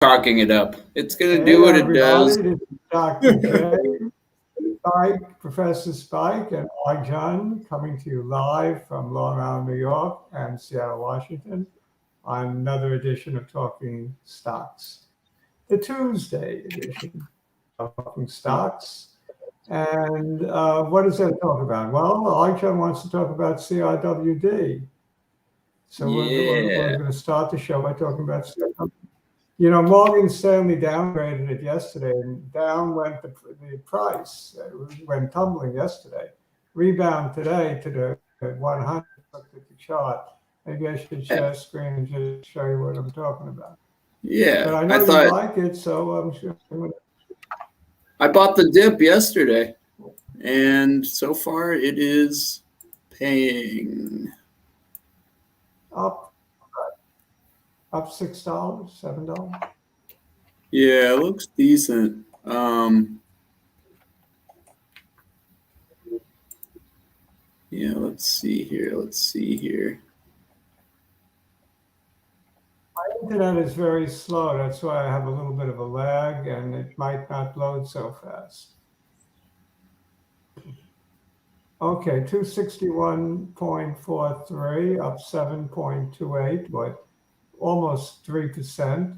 talking it up. It's going to Hey do what it everybody, does. this is Dr. J, Spike, Professor Spike, and Arjun coming to you live from Long Island, New York, and Seattle, Washington, on another edition of Talking Stocks, the Tuesday edition of Talking Stocks. And what does that talk about? Well, Arjun wants to talk about CRWD. So we're Yeah. going to start the show by talking about CRWD. You know, Morgan Stanley downgraded it yesterday, and down went the price. It went tumbling yesterday. Rebound today to the 100. Looked at the chart. Maybe I should share screen and just show you what I'm talking about. Yeah. But I know you like it, so I'm sure. I bought the dip yesterday, and so far it is paying Up $6, $7. Yeah, it looks decent. Yeah, let's see here. My internet is very slow. That's why I have a little bit of a lag, and it might not load so fast. Okay, 261.43, up 7.28, what, almost 3%.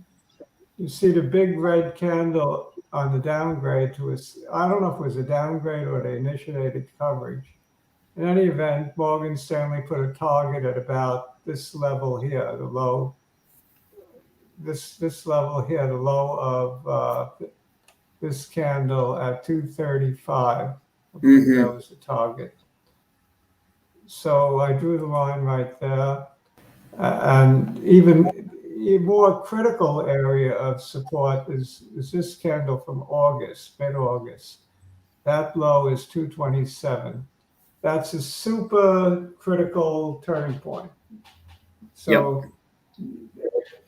You see the big red candle on the downgrade I don't know if it was a downgrade or they initiated coverage. In any event, Morgan Stanley put a target at about this level here, the low, this level here, the low of this candle at 235. I believe that was the target. So I drew the line right there. And even a more critical area of support is this candle from August, mid-August. That low is 227. That's a super critical turning point. So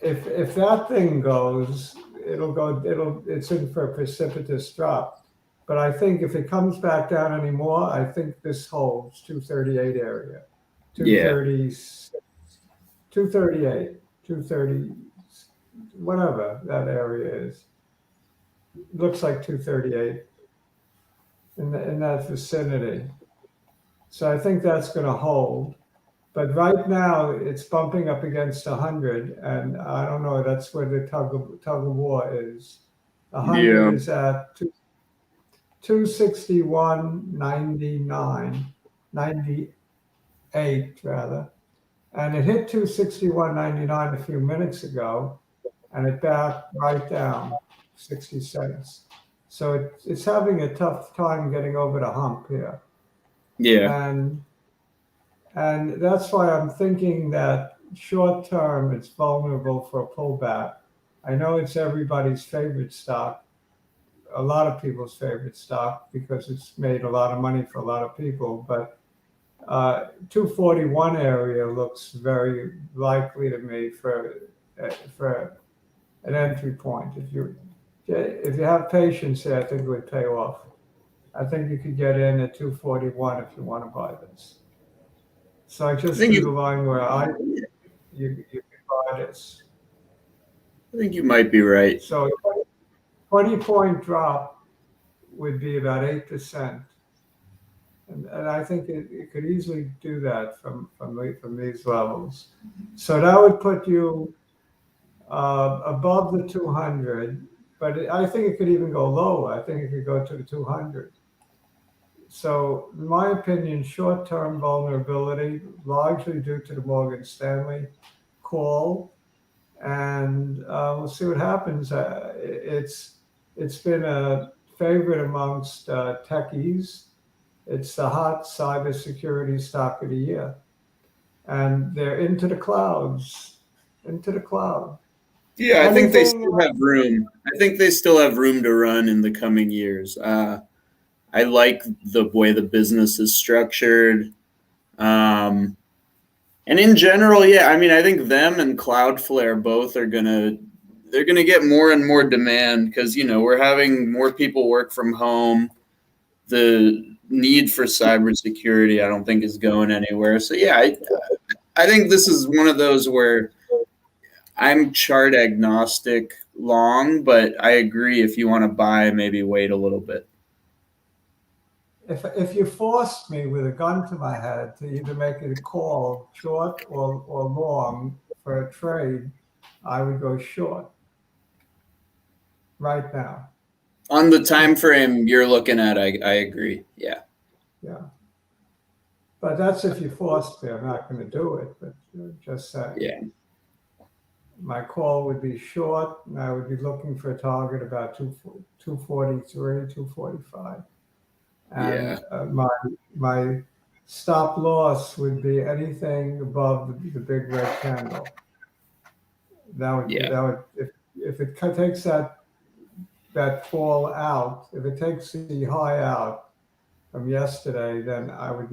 if that thing goes, it's in for a precipitous drop. But I think if it comes back down anymore, I think this holds 238 area, 236, 238, 230, whatever that area is. It looks like 238 in that vicinity. So I think that's going to hold. But right now it's bumping up against 100, and I don't know. That's where the tug of war is. 100 is at 261.99, 98 rather, and it hit 261.99 a few minutes ago, and it backed right down 60 cents. So it's having a tough time getting over the hump here. Yeah. And that's why I'm thinking that short term it's vulnerable for a pullback. I know it's everybody's favorite stock, a lot of people's favorite stock because it's made a lot of money for a lot of people, but 241 area looks very likely to me for an entry point. If you have patience here, I think it would pay off. I think you could get in at 241 if you want to buy this. So I just drew the line where you can buy this. I think you might be right. So 20-point drop would be about 8%. And I think it could easily do that from these levels. So that would put you above the 200, but I think it could even go lower. I think it could go to the 200. So in my opinion, short-term vulnerability, largely due to the Morgan Stanley call, and we'll see what happens. It's been a favorite amongst techies. It's the hot cybersecurity stock of the year, and they're into the clouds, into the cloud. Yeah, I think they still have room. I think they still have room to run in the coming years. I like the way the business is structured. And in general, yeah, I mean, I think them and Cloudflare both they're gonna get more and more demand because we're having more people work from home. The need for cybersecurity, I don't think, is going anywhere. So yeah, I think this is one of those where I'm chart agnostic long, but I agree. If you want to buy, maybe wait a little bit. If you forced me with a gun to my head to either make a call short or long for a trade, I would go short right now. On the time frame you're looking at, I agree. Yeah. Yeah. But that's if you forced me. I'm not going to do it, but just saying. Yeah. My call would be short, and I would be looking for a target about 243, 245. Yeah. And my stop loss would be anything above the big red candle. Yeah. That would if it takes that fall out, if it takes the high out from yesterday, then I would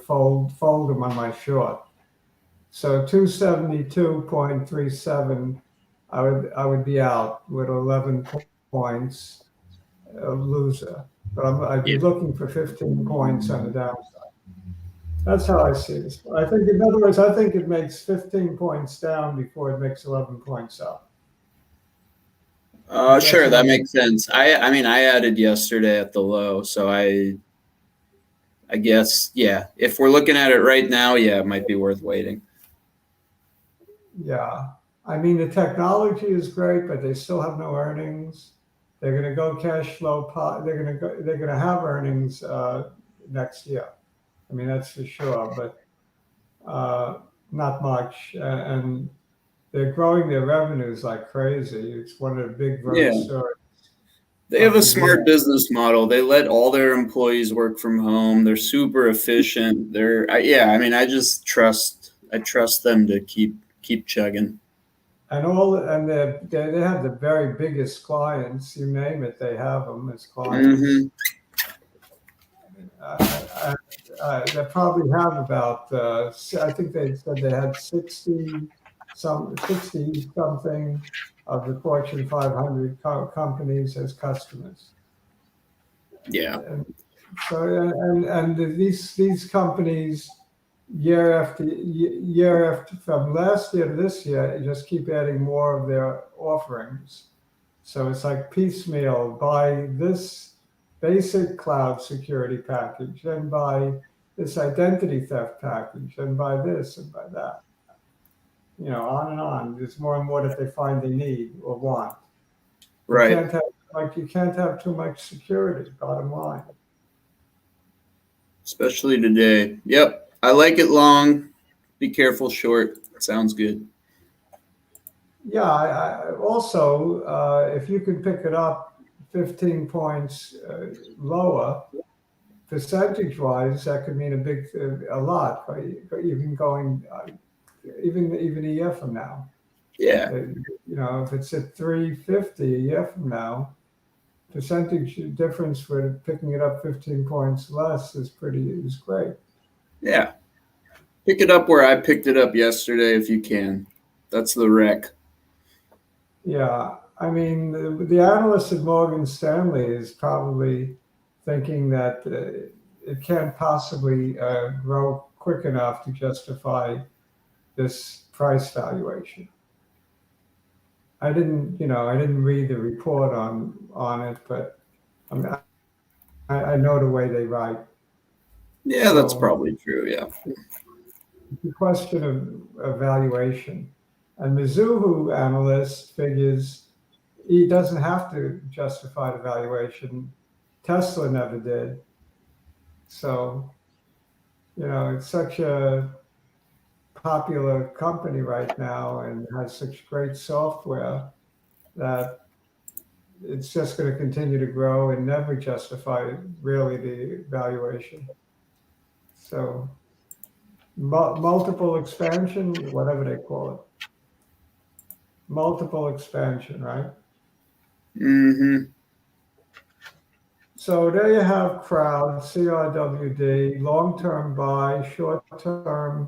fold them on my short. So 272.37, I would be out with 11 points, a loser. But I'd be Yeah. looking for 15 points on the downside. That's how I see this. I think, in other words, I think it makes 15 points down before it makes 11 points up. That's Sure, what I that think. makes sense. I mean, I added yesterday at the low, so I guess, yeah. If we're looking at it right now, yeah, it might be worth waiting. Yeah. I mean, the technology is great, but they still have no earnings. They're going to go cash flow. They're going to have earnings next year. I mean, that's for sure, but not much. And they're growing their revenues like crazy. It's one of the big growth Yeah. stories They have of a the year. smart business model. They let all their employees work from home. They're super efficient. Yeah, I mean, I trust them to keep chugging. And they have the very biggest clients. You name it, they have them as clients. Hmm. They probably have about. I think they said they had 60 something of the Fortune 500 companies as customers. Yeah. And so and these companies year after from last year to this year, you just keep adding more of their offerings. So it's like piecemeal, buy this basic cloud security package, then buy this identity theft package, then buy this and buy that. On and on. There's more and more that they find they need or want. You Right. can't have you can't have too much security, bottom line. Especially today. Yep. I like it long. Be careful short. Sounds good. Yeah, also, if you can pick it up 15 points lower, percentage-wise, that could mean a lot, even going, even a year from now. Yeah. If it's at 350 a year from now, percentage difference for picking it up 15 points less is great. Yeah. Pick it up where I picked it up yesterday if you can. That's the wreck. Yeah, I mean, the analyst at Morgan Stanley is probably thinking that it can't possibly grow quick enough to justify this price valuation. I didn't read the report on it, but I mean, I know the way they write. Yeah, that's So probably true. Yeah. it's a question of valuation. And Mizuho analyst figures he doesn't have to justify the valuation. Tesla never did. So, it's such a popular company right now and has such great software that it's just going to continue to grow and never justify really the valuation. So, multiple expansion, whatever they call it, multiple expansion, right? Hmm. So there you have crowd, CRWD, long-term buy, short-term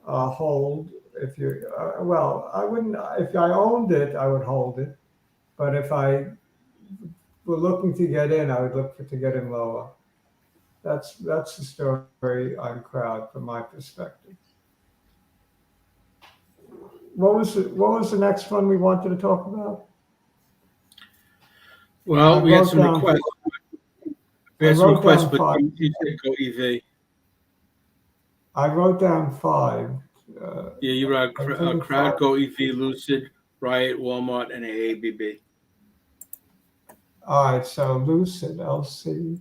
hold. If you, well, I wouldn't, if I owned it, I would hold it. But if I were looking to get in, I would look to get in lower. That's the story on crowd from my perspective. What was the next one we wanted to talk about? Well, I we had wrote some down. requests. We I had some wrote requests, down but 5. you said go EV. I wrote down 5. Yeah, you wrote I'm thinking Crowd, 5. Go EV, Lucid, Riot, Walmart, and AABB. All right, so Lucid, LC.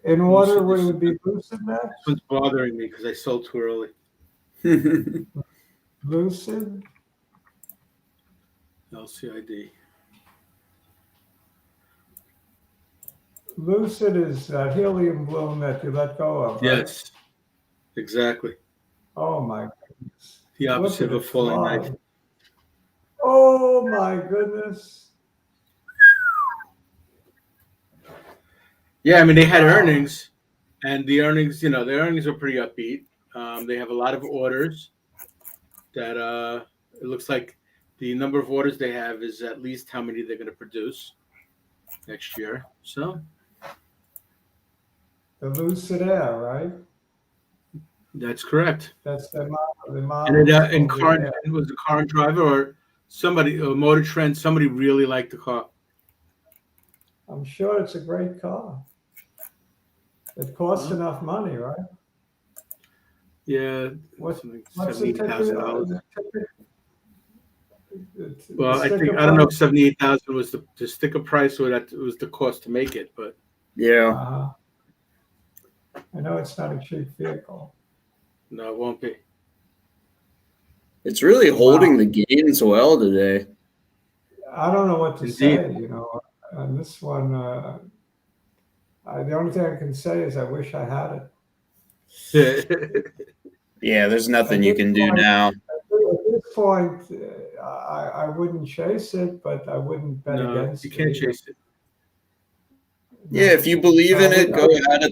In order, Lucid, what would be Lucid this next? one's bothering me because I sold too early. Lucid. LCID. Lucid is that helium balloon that you let go of, right? Yes, exactly. Oh my goodness. The Look opposite at of a it falling fly. knife. Oh my goodness. Yeah, I mean, they had Wow. earnings, and the earnings, their earnings are pretty upbeat. They have a lot of orders that it looks like the number of orders they have is at least how many they're going to produce next year. So The Lucid Air, right? that's correct. That's the model. The model And is in called car, the Air. it was a car driver or somebody, a Motor Trend, somebody really liked the car. I'm sure it's a great car. It costs Well, enough money, right? Yeah, What's something what's the ticket? $78,000. The ticket? Well, I sticker don't know if price? 78,000 was the sticker price or that it was the cost to make it, but Yeah. I know it's not a cheap vehicle. no, it won't be. It's really holding Wow. the gains well today. I don't know what to Indeed. say, on this one. The only thing I can say is I wish I had it. Yeah, there's nothing At you this can do point- now. At this point, I wouldn't chase it, but I wouldn't bet No, against you it. can't either. chase it. Yeah, if you believe in it, go would- add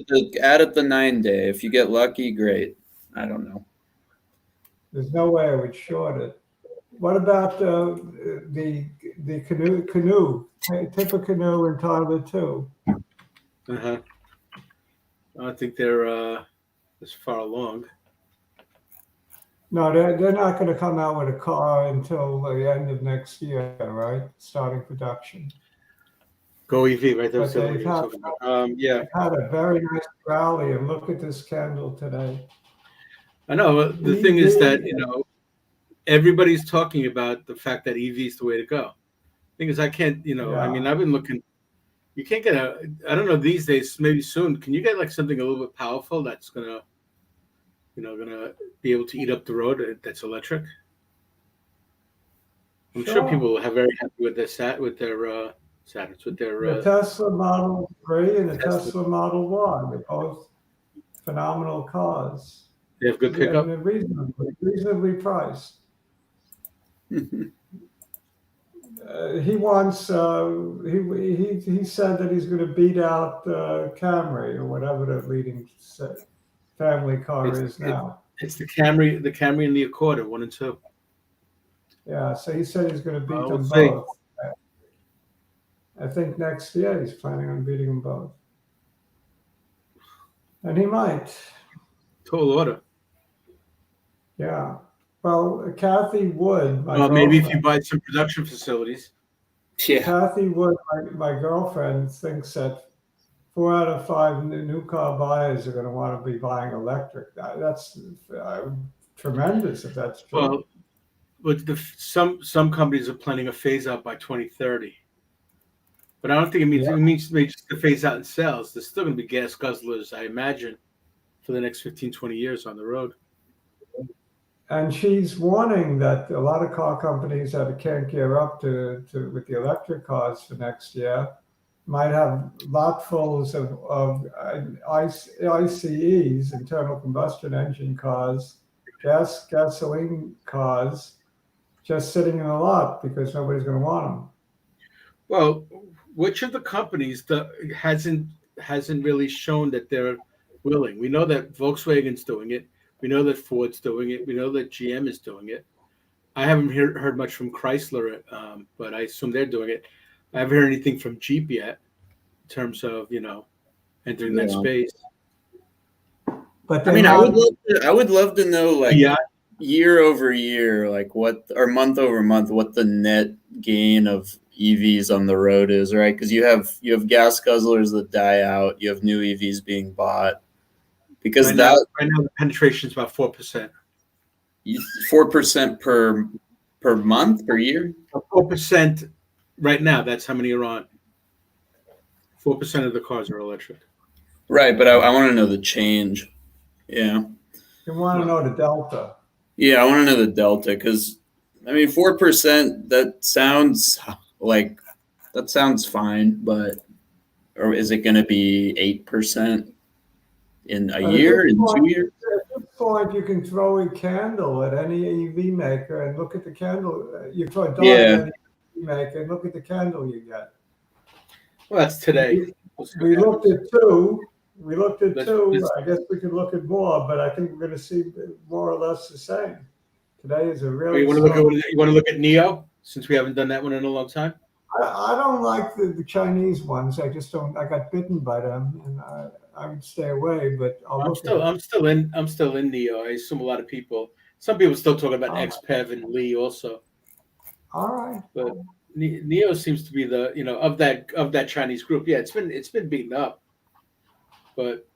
it the 9-day. If you get lucky, great. I don't know. There's no way I would short it. What about the canoe? Tip a canoe in Tyler too. I don't think they're as far along. No, they're not going to come out with a car until the end of next year, right? Starting production. Go EV, right? That's But the one they've you were had, talking about. Yeah, they've had a very nice rally, and look at this candle today. I know. The thing is that everybody's talking about the fact that EV is the way to go. Thing is, I can't. I mean, I've been looking. You can't get I don't know these days. Maybe soon. Can you get like something a little bit powerful that's gonna be able to eat up the road that's electric? I'm sure people are very happy with their Saturns, with their The Tesla Model 3 and the Tesla. Tesla Model Y. They're both phenomenal cars. They have good pickup. And they're reasonably priced. He wants. He said that he's going to beat out Camry or whatever the leading family car is now. It's the Camry, and the Accord, 1 and 2. Yeah, so he said he's going to beat them we'll see. both. I think next year he's planning on beating them both, and he might. Tall order. Yeah. Well, Kathy Wood. Maybe if you buy some production facilities. Yeah. Kathy Wood, my girlfriend, thinks that 4 out of 5 new car buyers are going to want to be buying electric. That's tremendous if that's true. Well, but some companies are planning a phase out by 2030. But I don't think it means just to phase out in sales. There's still going to be gas guzzlers, I imagine, for the next 15, 20 years on the road. And she's warning that a lot of car companies that can't gear up to with the electric cars for next year might have lotfuls of ICEs, internal combustion engine cars, gasoline cars, just sitting in a lot because nobody's going to want them. Well, which of the companies hasn't really shown that they're willing? We know that Volkswagen's doing it. We know that Ford's doing it. We know that GM is doing it. I haven't heard much from Chrysler, but I assume they're doing it. I haven't heard anything from Jeep yet in terms of entering that space. But I mean, I would love to know, like, year over year, like what, or month over month, what the net gain of EVs on the road is, right? Because you have gas guzzlers that die out, you have new EVs being bought. Because right now the penetration is about 4%. 4% per month, per year? 4% right now, that's how many are on. 4% of the cars are electric. Right, but I want to know the change. Yeah. You want to know the delta. Yeah, I want to know the delta because, I mean, 4%, that sounds fine, but or is it going to be 8% in a But at year, this in point, 2 years? at this point, you can throw a candle at any EV maker and look at the candle. You throw a dart Yeah. at any EV maker and look at the candle you get. Well, that's today. We looked at two. We looked at Let's- two. let's- I guess we could look at more, but I think we're going to see more or less the same. Today is a really. You want to look at Neo, since we haven't done that one in a long time? I don't like the Chinese ones. I just don't. I got bitten by them, and I would stay away. But I'm still in Neo. I assume a lot of people. Some people still talk about XPEV and Lee also. All right. But Neo seems to be the of that Chinese group. Yeah, it's been beaten up, but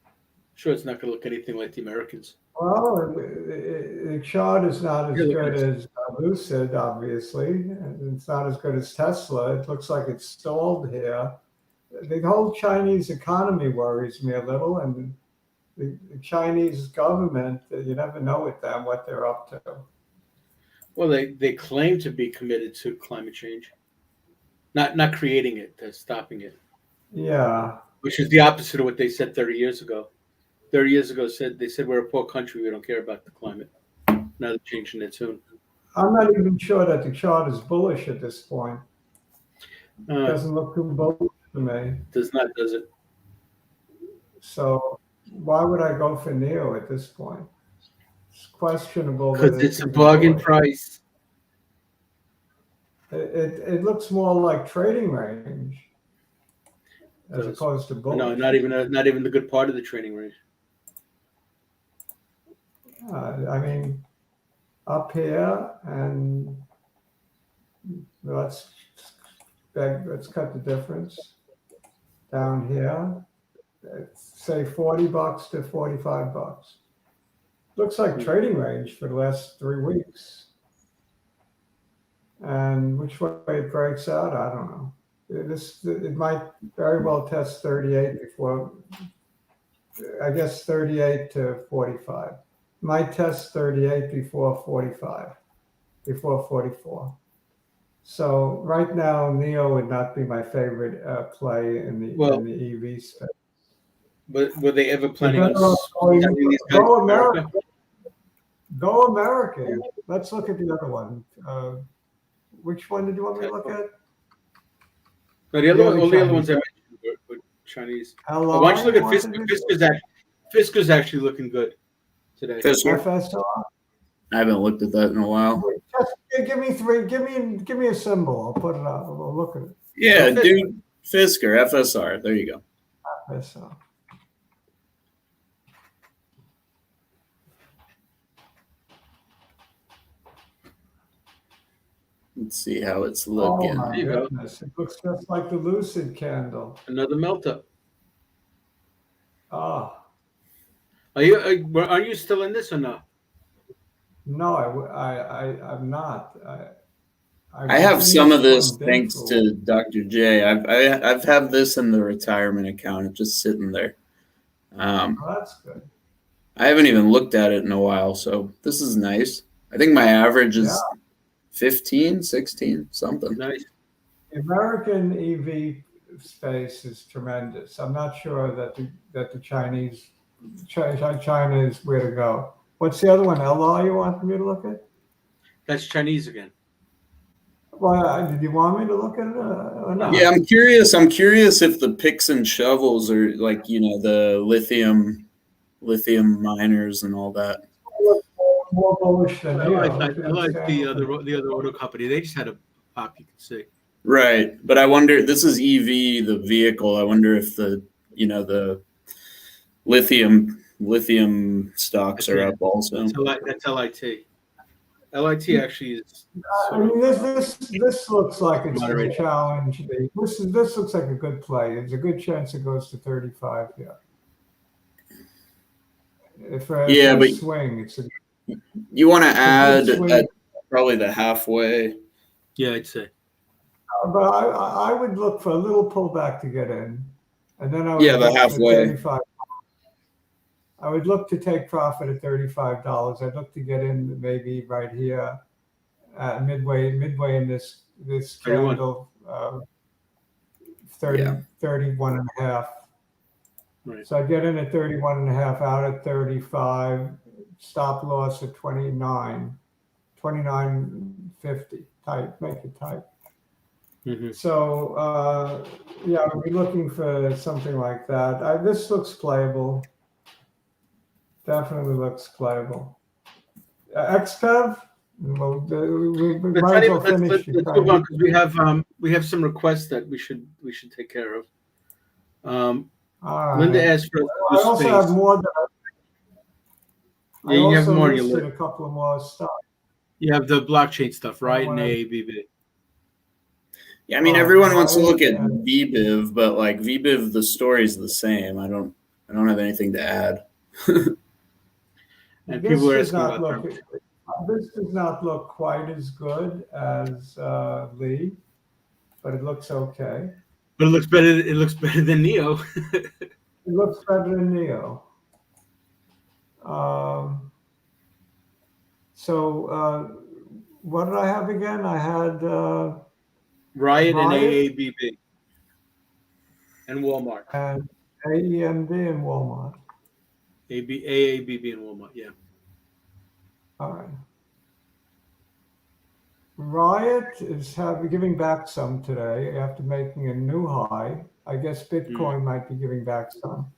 I'm sure it's not going to look anything like the Americans. Well, the chart is not as good as Lucid, obviously, and it's not as good as Tesla. It looks like it's stalled here. The whole Chinese economy worries me a little, and the Chinese government, you never know with them what they're up to. Well, they claim to be committed to climate change, not creating it, they're stopping it. Yeah. Which is the opposite of what they said 30 years ago. 30 years ago, they said we're a poor country, we don't care about the climate. Now they're changing it soon. I'm not even sure that the chart is bullish at this point. It doesn't look too bullish to me. Does not, does it? So why would I go for Neo at this point? It's questionable. Because it's a bargain price. It looks more like trading range as opposed to bullish. No, not even the good part of the trading range. I mean, up here, and let's cut the difference down here. Say $40 to $45. Looks like trading range for the last 3 weeks. And which way it breaks out, I don't know. It might very well test 38 before. I guess 38 to 45. Might test 38 before 45, before 44. So right now, Neo would not be my favorite play in the EV space. But were they ever planning on go American? Go American. Let's look at the other one. Which one did you want me to look at? No, all the other ones I mentioned were Chinese. Why don't you look at Fisker? Fisker's actually looking good today. FSR? I haven't looked at that in a while. Just give me three. Give me a symbol. I'll put it up. We'll look at it. Yeah, dude. Fisker, FSR. There you go. FSR. Let's see how it's looking. Oh my goodness! It looks just like the Lucid candle. Another melt up. Ah. Are you still in this or not? No, I'm not. I have some of this thanks to Dr. J. I've had this in the retirement account. It's just sitting there. That's good. I haven't even looked at it in a while, so this is nice. I think my average is 15, 16, something. Nice. The American EV space is tremendous. I'm not sure that the China is where to go. What's the other one? LR you want me to look at? That's Chinese again. Well, did you want me to look at it or not? Yeah, I'm curious. I'm curious if the picks and shovels are like, the lithium miners and all that. More bullish than I like the other auto company. They just had a pop, you can see. Right, but I wonder. This is EV, the vehicle. I wonder if the lithium lithium stocks are up also. That's LIT. LIT actually is. I mean, this looks like it's going to Moderated. challenge. This looks like a good play. There's a good chance it goes to 35 here. If Yeah, but swing, it's a you want to add swing. at probably the halfway. Yeah, I'd say. But I would look for a little pullback to get in, and then I would Yeah, the look for halfway. 35. I would look to take profit at $35. I'd look to get in maybe right here, midway in this 31. candle, 31 and a half. Right. So I get in at 31 and a half, out at 35, stop loss at 29.50. Tight, make it tight. Mm-hmm. So yeah, I'll be looking for something like that. This looks playable. Definitely looks playable. XPEV. Well, we might as well finish. Let's move on because we have some requests that we should take care of. All right. Linda asked for. I also have more. Yeah, you have more. You listed a couple of more stuff. You have the blockchain stuff, right? And AABB. Yeah, I mean, everyone wants to look at VBIV, but like VBIV, the story's the same. I don't have anything to add. And people are asking about this does not look quite as good as Lee, but it looks okay. But it looks better. It looks better than Neo. It looks better than Neo. So what did I have again? I had Riot and AABB and Walmart. And AEMD and Walmart. AABB and Walmart, yeah. All right. Riot is giving back some today after making a new high. I guess Bitcoin might be giving back some.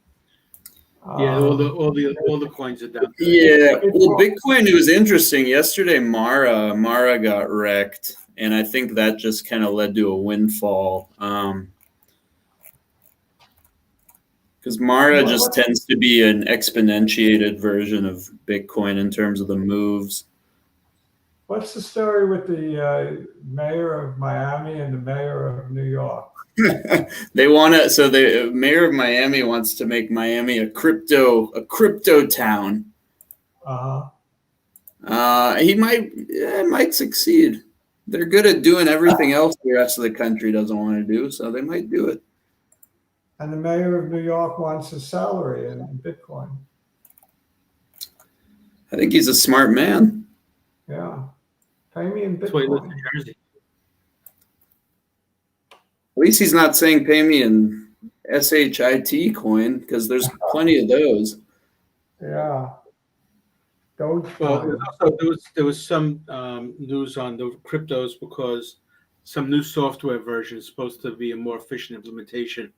Yeah, all the coins are down. Yeah, well, Bitcoin, it was interesting. Yesterday, Mara got wrecked, and I think that just kind of led to a windfall. Because Mara just tends to be an exponentiated version of Bitcoin in terms of the moves. What's the story with the mayor of Miami and the mayor of New York? They want to. So the mayor of Miami wants to make Miami a crypto town. He might succeed. They're good at doing everything else the rest of the country doesn't want to do, so they might do it. And the mayor of New York wants his salary in Bitcoin. I think he's a smart man. Yeah. Pay me in Bitcoin. That's why he lives in Jersey. At least he's not saying pay me in SHIT coin, because there's plenty of those. Yeah. Well, there was some news on the cryptos because some new software version is supposed to be a more efficient implementation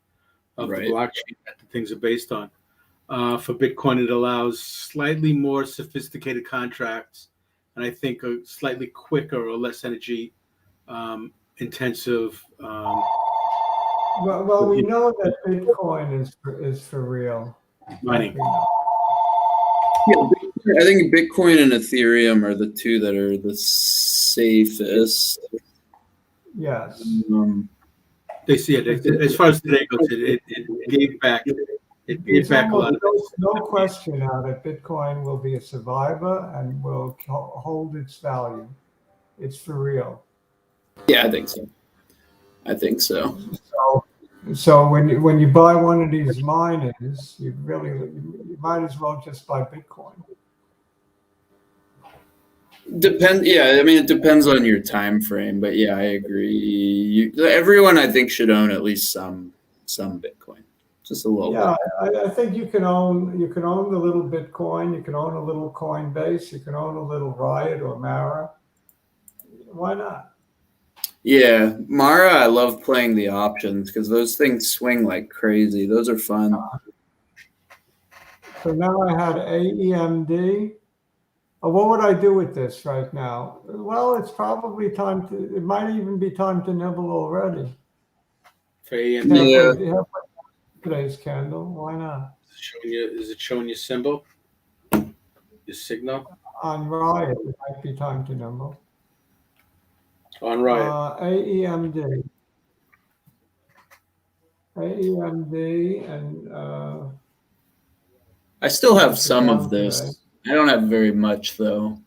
of the blockchain that the things are based on. For Bitcoin, it allows slightly more sophisticated contracts, and I think a slightly quicker or less energy intensive. Well, we know that Bitcoin is for real. Mining. Yeah, I think Bitcoin and Ethereum are the two that are the safest. Yes. They see it. As far as today goes, it gave back. It gave back a lot. No question now that Bitcoin will be a survivor and will hold its value. It's for real. Yeah, I think so. So when you buy one of these miners, you might as well just buy Bitcoin. Yeah, I mean, it depends on your time frame, but yeah, I agree. Everyone, I think, should own at least some Bitcoin, just a little bit. Yeah, I think you can own the little Bitcoin, you can own a little Coinbase, you can own a little Riot or Mara. Why not? Yeah, Mara, I love playing the options because those things swing like crazy. Those are fun. So now I had AEMD. What would I do with this right now? Well, it's probably time to. It might even be time to nibble already. For AEMD, Halfway today's candle. Why not? Is it showing your symbol? Your signal? On Riot, it might be time to number. On Riot. AEMD. AEMD and I still have it's some of down today. this. I don't have very much though.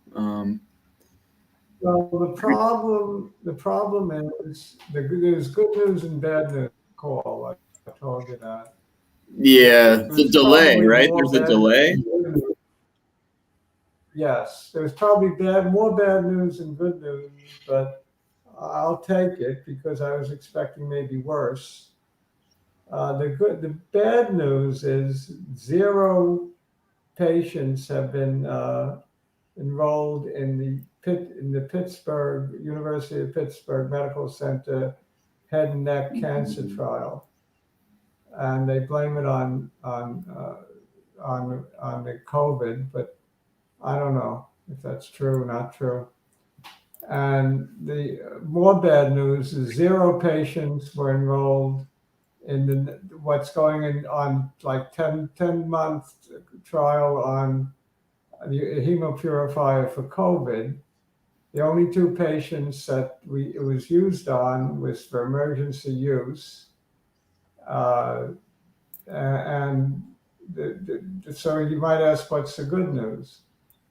Well, the problem is there's good news and bad news call. I told you that. Yeah, the There's delay, probably right? more There's a bad delay. news than good news. Yes, there's probably more bad news than good news, but I'll take it because I was expecting maybe worse. The bad news is 0 patients have been enrolled in the Pittsburgh University of Pittsburgh Medical Center head and neck cancer trial, and they blame it on the COVID, but I don't know if that's true or not true. And the more bad news is 0 patients were enrolled in what's going on like 10-month trial on the hemopurifier for COVID. The only 2 patients that it was used on was for emergency use. And so you might ask, what's the good news?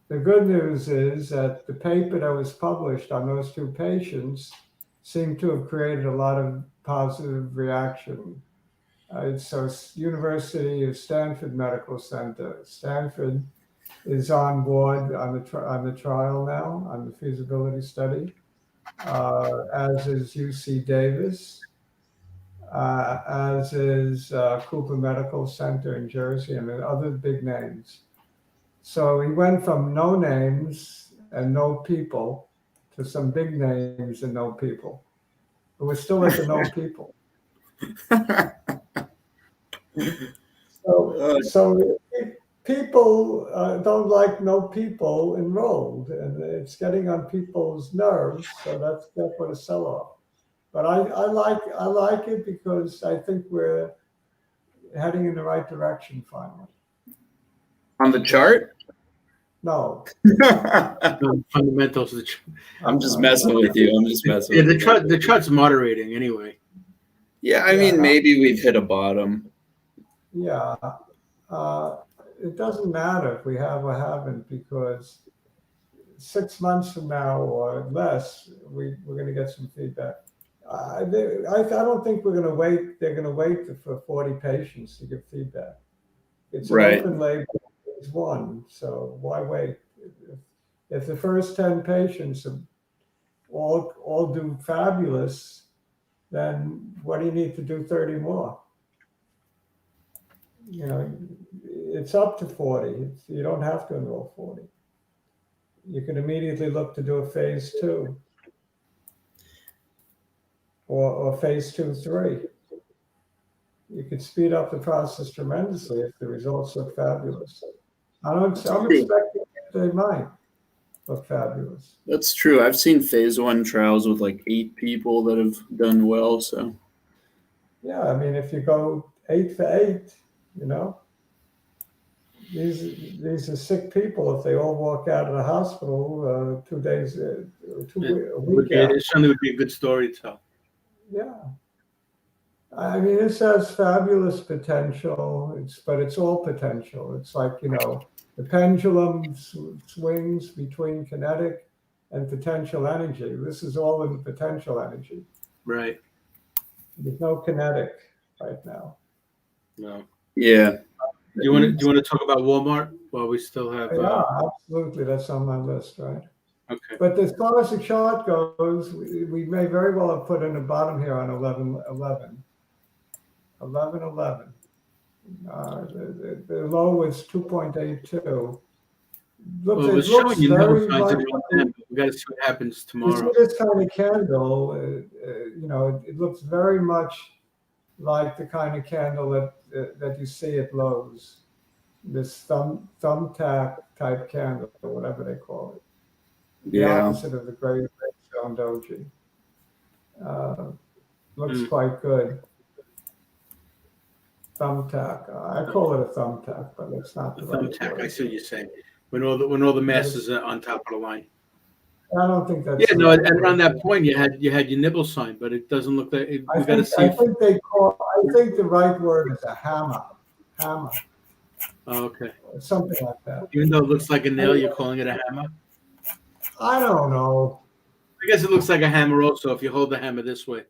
The good news is that the paper that was published on those 2 patients seemed to have created a lot of positive reaction. So University of Stanford Medical Center. Stanford is on board on the trial now, on the feasibility study, as is UC Davis, as is Cooper Medical Center in Jersey, and other big names. So we went from no names and no people to some big names and no people. But we're still at the no people. So people don't like no people enrolled, and it's getting on people's nerves. So that's what a sell-off. But I like it because I think we're heading in the right direction finally. On the chart? No. Fundamentals. I'm just messing with you. Yeah, the chart's moderating anyway. Yeah, I mean, maybe we've hit a bottom. Yeah. It doesn't matter if we have or haven't, because 6 months from now or less, we're going to get some feedback. I don't think we're going to wait. They're going to wait for 40 patients to give feedback. It's an open label phase 1, so why wait? If the first 10 patients all do fabulous, then what do you need to do 30 more? You know, it's up to 40. You don't have to enroll 40. You can immediately look to do a phase 2 or phase 2-3. You could speed up the process tremendously if the results look fabulous. I'm expecting they might look fabulous. That's true. I've seen phase 1 trials with like 8 people that have done well. So yeah, I mean, if you go 8 for 8, you know, these are sick people. If they all walk out of the hospital 2 days, a week out, it certainly would be a good story to tell. Yeah. I mean, this has fabulous potential, but it's all potential. It's like, you know, the pendulum swings between kinetic and potential energy. This is all in potential energy. Right. There's no kinetic right now. No. Yeah. Do you want to talk about Walmart while we still have? Yeah, absolutely. That's on my list, right? Okay. But as far as the chart goes, we may very well have put in the bottom here on 1111. 1111. The low was 2.82. Well, it showing you no signs of momentum. We got to see what happens tomorrow. You see this kind of candle, you know, it looks very much like the kind of candle that you see at Lowe's. This thumbtack type candle, or whatever they call it. The opposite of the great stone doji. Looks quite good. Thumbtack. I call it a thumbtack, but it's not A the right thumbtack. word. I see what you're saying. When all the masses are on top of the line. I don't think that's Yeah, the no, right and around word. that point you had your nibble sign, but it doesn't look like we got to see. I think the right word is a hammer. Hammer. Oh, okay. Something like that. Even though it looks like a nail, you're calling it a hammer. I don't know. I guess it looks like a hammer also if you hold the hammer this way,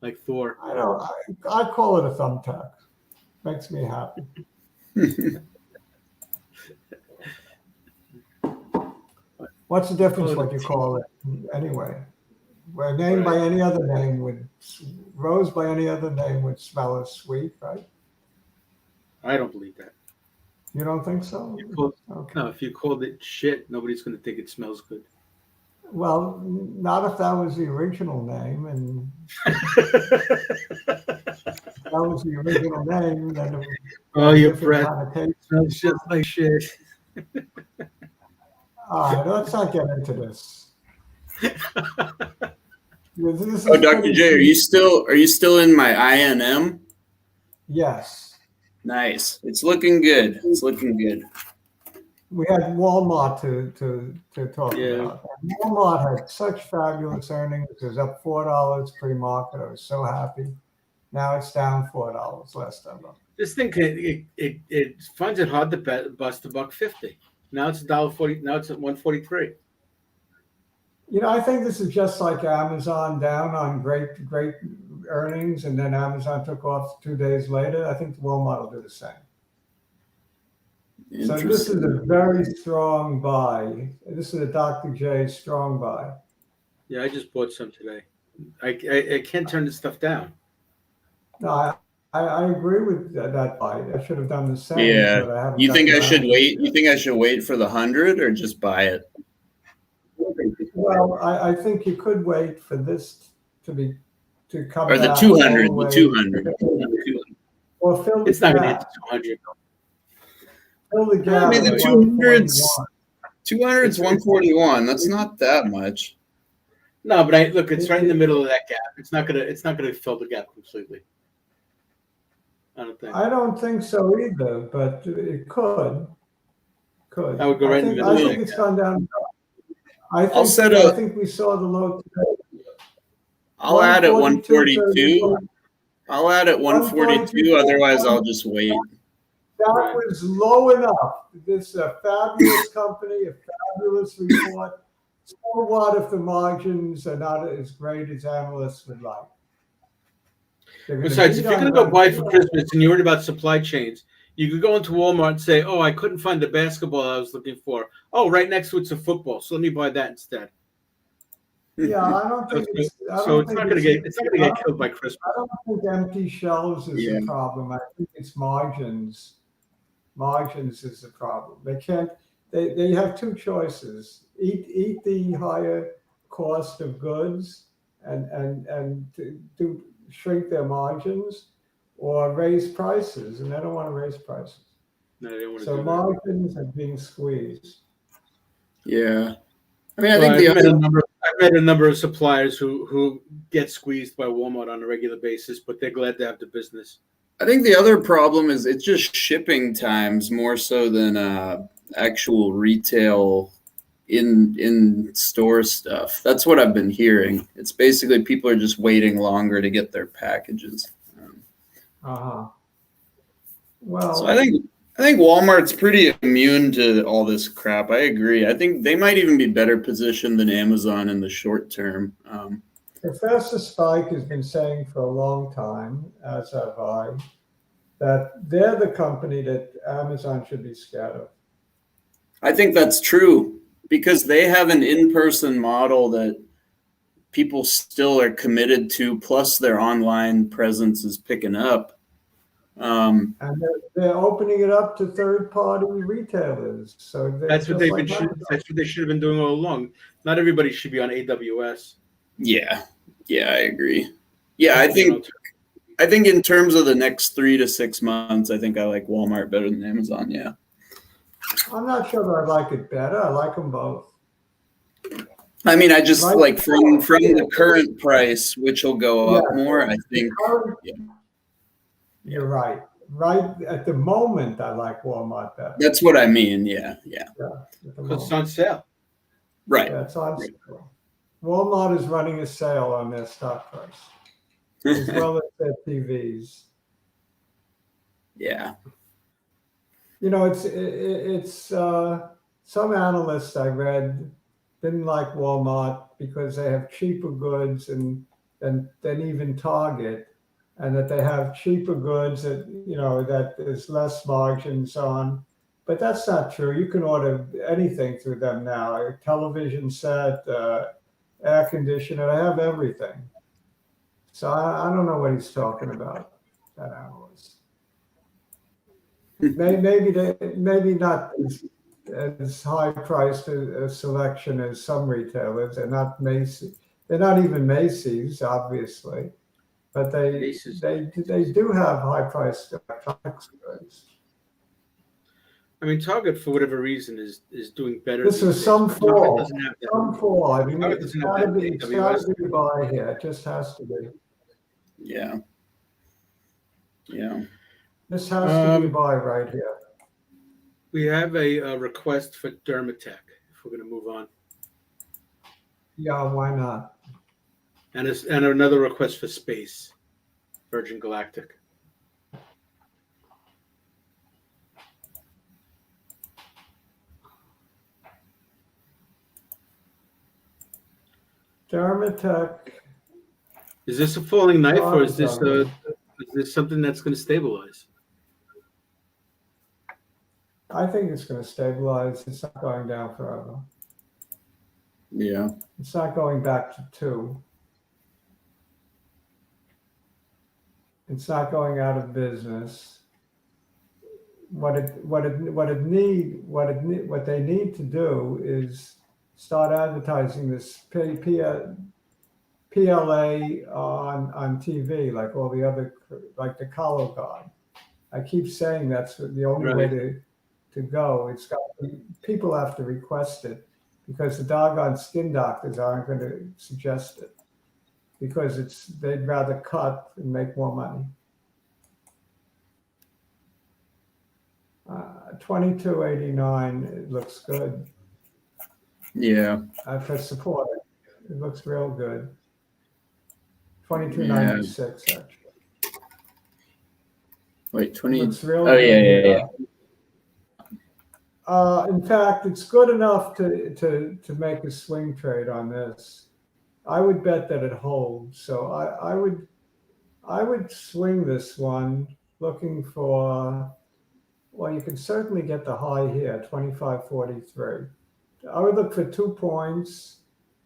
like Thor. I call it a thumbtack. Makes me happy. What's the difference what you call it anyway? Well, named by any other name rose by any other name would smell as sweet, right? I don't believe that. You don't think so? Okay. No, if you called it shit, nobody's going to think it smells good. Well, not if that was the original name, and that was the original name. Then your breath smells just like shit. All right, let's not get into this. Dr. J, are you still in my INM? Yes. Nice. It's looking good. It's looking good. We had Walmart to talk about. And Walmart had such fabulous earnings. It was up $4 pre-market. I was so happy. Now it's down $4 last time. This thing it finds it hard to bust $1.50. Now it's $1.40. Now it's at $1.43. I think this is just like Amazon down on great earnings, and then Amazon took off 2 days later. I think Walmart will do the same. So this is a very strong buy. This is a Dr. J strong buy. Yeah, I just bought some today. I can't turn this stuff down. No, I agree with that buy. I should have done the same. Yeah. But I haven't. You think I should wait? You think I should wait for the 100 or just buy it? Well, I think you could wait for this to come. Or the 200. The 200. Or fill the it's not going to hit the 200. Fill the gap. I mean, the 200's 141. That's not that much. No, but look, it's right in the middle of that gap. It's not gonna fill the gap completely. I don't think so either, but it could. I would go right in the middle. I think it's gone down. I think we saw the low today. I'll add at 142. I'll add at 142. Otherwise, I'll just wait. That was low enough. This is a fabulous company, a fabulous report. So what if the margins are not as great as analysts would like? Besides, if you're going to go buy for Christmas and you're worried about supply chains, you could go into Walmart and say, "Oh, I couldn't find the basketball I was looking for. Oh, right next to it's a football, so let me buy that instead." Yeah, I don't think it's not going to get killed by Christmas. I don't think empty shelves is the problem. I think it's margins. Margins is the problem. They can't. They have two choices: eat the higher cost of goods and to shrink their margins, or raise prices, and they don't want to raise prices. No, they don't want to. So margins are being squeezed. Yeah, I mean, I think I've met a number of suppliers who get squeezed by Walmart on a regular basis, but they're glad to have the business. I think the other problem is it's just shipping times more so than actual retail in store stuff. That's what I've been hearing. It's basically people are just waiting longer to get their packages. Well, so I think Walmart's pretty immune to all this crap. I agree. I think they might even be better positioned than Amazon in the short term. Professor Spike has been saying for a long time, as have I, that they're the company that Amazon should be scared of. I think that's true because they have an in-person model that people still are committed to, plus their online presence is picking up. And they're opening it up to third-party retailers. So that's what that's what they should have been doing all along. Not everybody should be on AWS. Yeah, I agree. Yeah, I think in terms of the next 3 to 6 months, I think I like Walmart better than Amazon. Yeah. I'm not sure that I like it better. I like them both. I mean, I just like from the current price, which will go up more. I think. You're right. right at the moment, I like Walmart better. That's what I mean. Yeah. Yeah, at the Because it's moment. on sale. Right. Yeah, it's on sale. Walmart is running a sale on their stock price, as well as their TVs. Yeah. You know, it's some analysts I read didn't like Walmart because they have cheaper goods than even Target, and that they have cheaper goods that that there's less margins on. But that's not true. You can order anything through them now. A television set, air conditioner, I have everything. So I don't know what he's talking about, that analyst. Maybe not as high priced a selection as some retailers. They're not Macy's. They're not even Macy's, obviously, but they do have high priced electronics goods. I mean, Target, for whatever reason, is doing better. This these is days. some Target fall. doesn't have that. Some fall. I mean, Target it's doesn't have got to that be. It's AWS. got to be by here. It just has to be. Yeah. Yeah. This has to be by right here. We have a request for Dermatech, if we're going to move on. Yeah, why not? And another request for Space, Virgin Galactic. Dermatech. Is this a falling knife, or is this something that's going to stabilize? I think it's going to stabilize. It's not going down forever. Yeah. It's not going back to 2. It's not going out of business. What they need to do is start advertising this PLA on TV, like all the other, like the Collar Guard. I keep saying that's the only way to go. It's got people have to request it, because the doggone skin doctors aren't going to suggest it, because they'd rather cut and make more money. 2289, it looks good. Yeah. For support, it looks real good. 2296 actually. Wait, 20. Looks real Oh, good. yeah. In fact, it's good enough to make a swing trade on this. I would bet that it holds. So I would swing this one, looking for. Well, you can certainly get the high here, 25.43. I would look for 2 points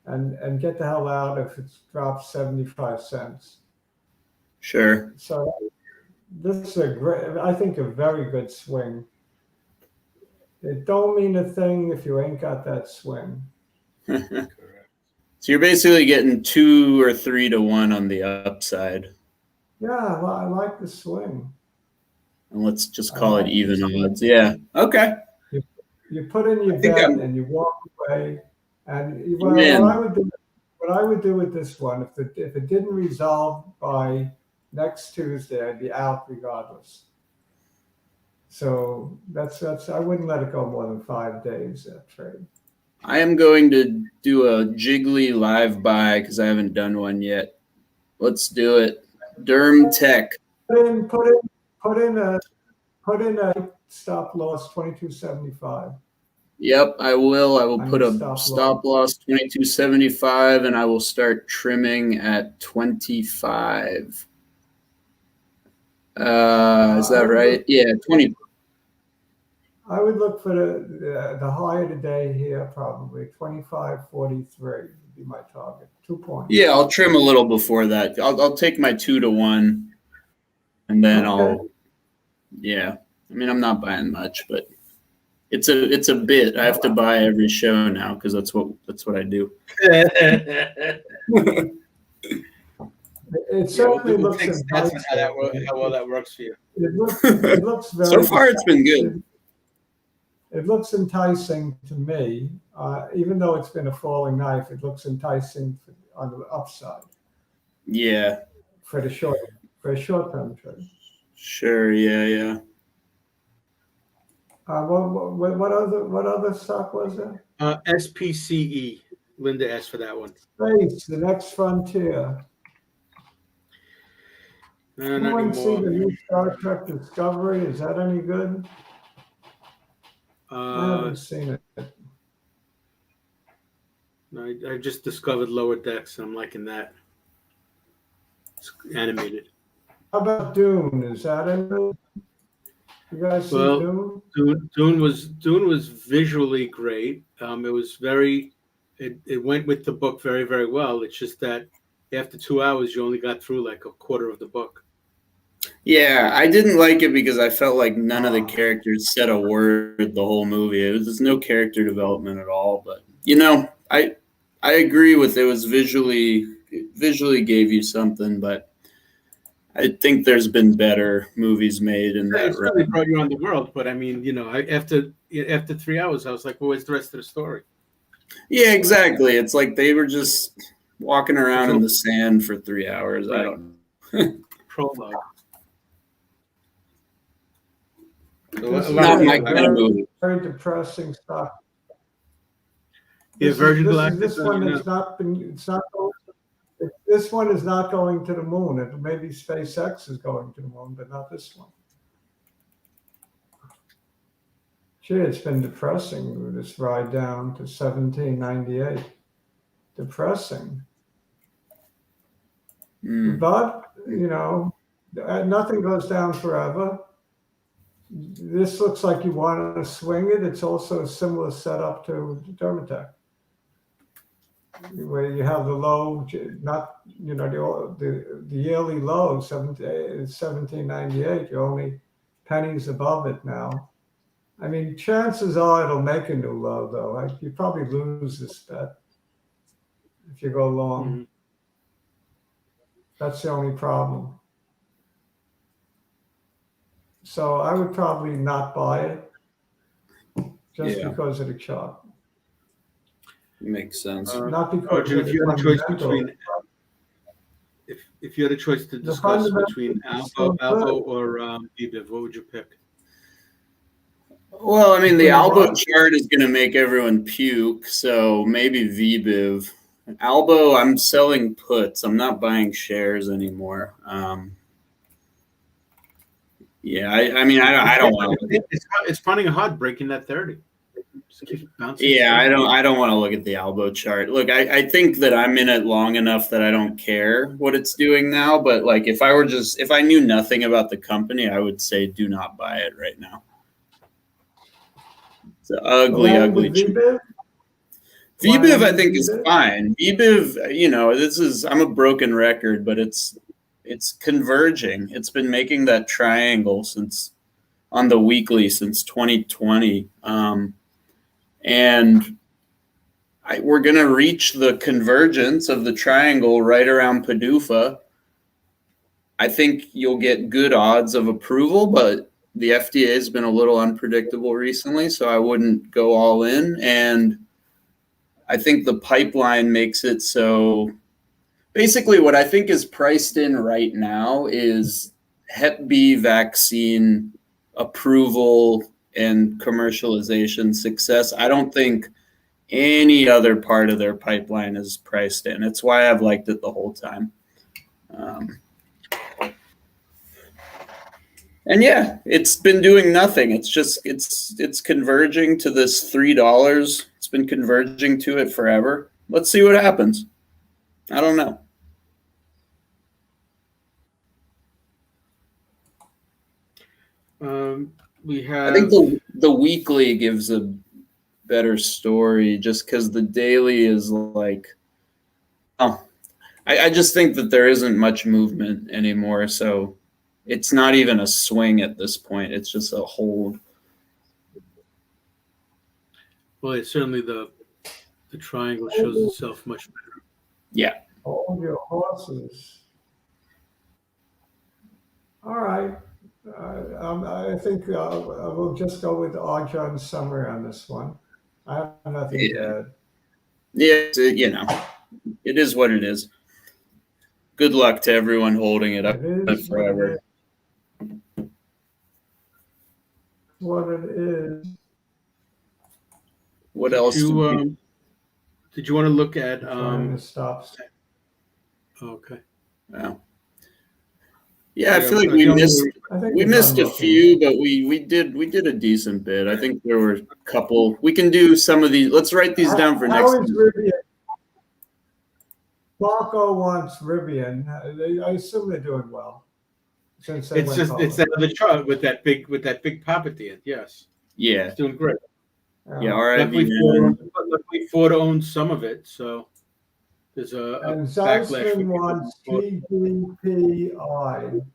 and get the hell out if it drops 75 cents. Sure. So this is I think a very good swing. It don't mean a thing if you ain't got that swing. So you're basically getting 2 or 3 to 1 on the upside. Yeah, well, I like the swing. And let's just call it even odds. Yeah. Okay. You put in your bet and you walk away. And what I would do with this one, if it didn't resolve by next Tuesday, I'd be out regardless. So that's I wouldn't let it go more than 5 days, that trade. I am going to do a Jiggly live buy because I haven't done one yet. Let's do it. Dermatech. Put in a stop loss 2275. Yep, I will. I will put a stop loss 2275, and I will start trimming at 25. Is that right? Yeah, 20. I would look for the high of the day here, probably 25.43 would be my target. 2 points. Yeah, I'll trim a little before that. I'll take my 2 to 1, and then yeah. I mean, I'm not buying much, but it's a bit. I have to buy every show now because that's what I do. It certainly looks enticing. How well that works for you. It looks very. So far, it's been good. It looks enticing to me, even though it's been a falling knife. It looks enticing on the upside. Yeah. For a short-term trade. Sure. Yeah. Yeah. What other stock was there? SPCE. Linda asked for that one. Space, the next frontier. Not You want to see anymore. the new Star Trek Discovery? Is that any good? I haven't seen it. I just discovered Lower Decks. I'm liking that. It's animated. How about Dune? Is that any good? You guys see Well, Dune? Dune was visually great. It was very. It went with the book very, very well. It's just that after 2 hours, you only got through like a quarter of the book. Yeah, I didn't like it because I felt like none of the characters said a word the whole movie. There's no character development at all. But I agree with it was visually gave you something, but I think there's been better movies made in that It certainly realm. brought you on the world, but I mean, after 3 hours, I was like, well, where's the rest of the story? Yeah, exactly. It's like they were just walking around in So- the sand for 3 hours. I Right. don't know. Prologue. This is Not my a kind of movie. very depressing stock. Yeah, Virgin This Galactic. one has not been. It's not. This one is not going to the moon. It maybe SpaceX is going to the moon, but not this one. Gee, it's been depressing. This ride down to 1798. Depressing. But nothing goes down forever. This looks like you want to swing it. It's also a similar setup to Dermatech, where you have the low, not the yearly low, 1798. You're only pennies above it now. I mean, chances are it'll make a new low, though. You probably lose this bet if you go long. Mm-hmm. That's the only problem. So I would probably not buy it just because of the chart. Makes sense. Not because Arjun, of if the you had a choice fundamental. between, if you had a choice to discuss between Albo or VBIV, what would you pick? Well, I mean, the Albo chart is going to make everyone puke, so maybe VBIV. Albo, I'm selling puts. I'm not buying shares anymore. Yeah, I mean, I don't want to. It's finding it hard breaking that 30. Yeah, I don't want to look at the Albo chart. Look, I think that I'm in it long enough that I don't care what it's doing now. But like, if I knew nothing about the company, I would say do not buy it right now. It's an ugly VBIV? VBIV, I think, is fine. VBIV, I'm a broken record, but it's converging. It's been making that triangle on the weekly since 2020. And we're going to reach the convergence of the triangle right around PDUFA. I think you'll get good odds of approval, but the FDA has been a little unpredictable recently, so I wouldn't go all in. And I think the pipeline makes it so basically what I think is priced in right now is Hep B vaccine approval and commercialization success. I don't think any other part of their pipeline is priced in. It's why I've liked it the whole time. And yeah, it's been doing nothing. It's converging to this $3. It's been converging to it forever. Let's see what happens. I don't know. I think the weekly gives a better story just because the daily is like, I just think that there isn't much movement anymore. So it's not even a swing at this point. It's just a hold. Well, it's certainly the triangle shows itself much better. Yeah. Hold your horses. All right. I think I will just go with Arjun's summary on this one. I have nothing to add. Yeah, it is what it is. Good luck to everyone holding it up forever. what it is. What else? Did you want to look at? Trying to stop. Okay. Wow. Yeah, I Yeah, feel like I we think missed a few, but we did a decent bit. I think there were a couple. We can do some of these. Let's write these down for next How is time. Rivian? Marco wants Rivian. I assume they're doing well. Since they It's went that other chart with that big pop at the end. Yes. Yeah. It's doing great. Yeah, Luckily RIVN. Ford owns some of it, so there's a And backlash. Zeisman wants GGPI,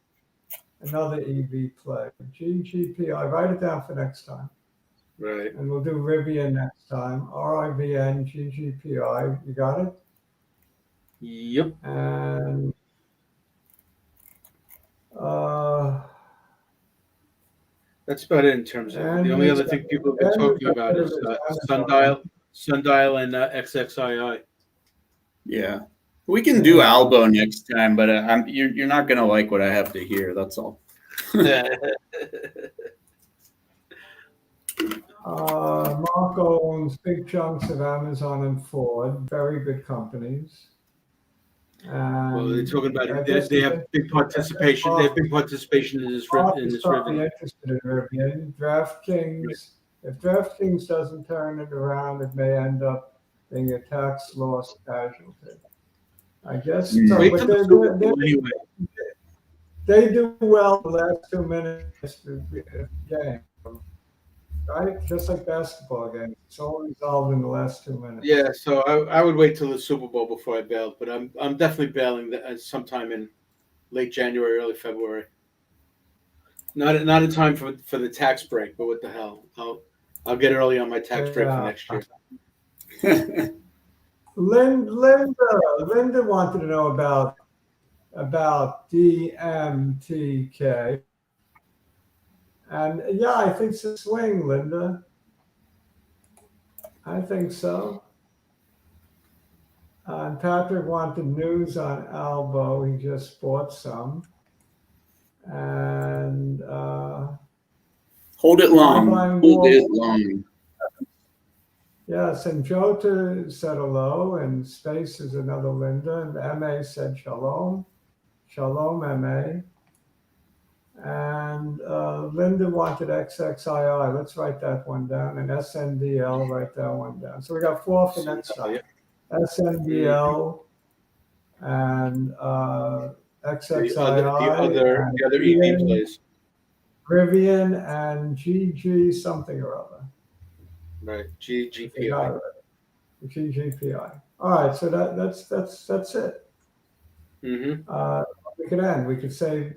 another EV play. GGPI, write it down for next time. Right. And we'll do Rivian next time. RIVN, GGPI, you got it? Yep. And that's about it in terms of and the only other thing people have been talking about is Sundial and XXII. Yeah, we can do Albo next time, but you're not gonna like what I have to hear. That's all. Marco owns big chunks of Amazon and Ford, very good companies. And well, they're talking about it. They have big participation. They have big participation in this probably revenue. interested in Rivian. DraftKings. If DraftKings doesn't turn it around, it may end up being a tax loss casualty. I guess so. Wait But till the Super Bowl anyway. they do well the last 2 minutes of the game. Right? Just like basketball games. It's all resolved in the last 2 minutes. Yeah, so I would wait till the Super Bowl before I bailed, but I'm definitely bailing sometime in late January, early February. Not in time for the tax break, but what the hell? I'll get early on my tax break for next year. Linda wanted to know about DMTK. And yeah, I think it's a swing, Linda. I think so. And Patrick wanted news on Albo. He just bought some. And hold it long. Hold it long. Yes, and Jota said hello, and Space is another Linda, and MA said shalom. Shalom, MA. And Linda wanted XXII. Let's write that one down. And SNDL, write that one down. So we got 4 for next time. SNDL and XXII. The other EV plays. Rivian and GG something or other. Right, GGPI. GGPI. All right, so that's it. Mm-hmm. We could end. We could say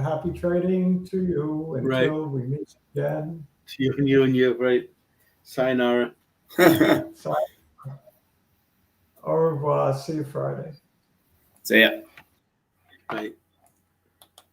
happy trading to you until we meet again. To you and you, right? Sayonara. Au revoir. See you Friday. See ya. Bye.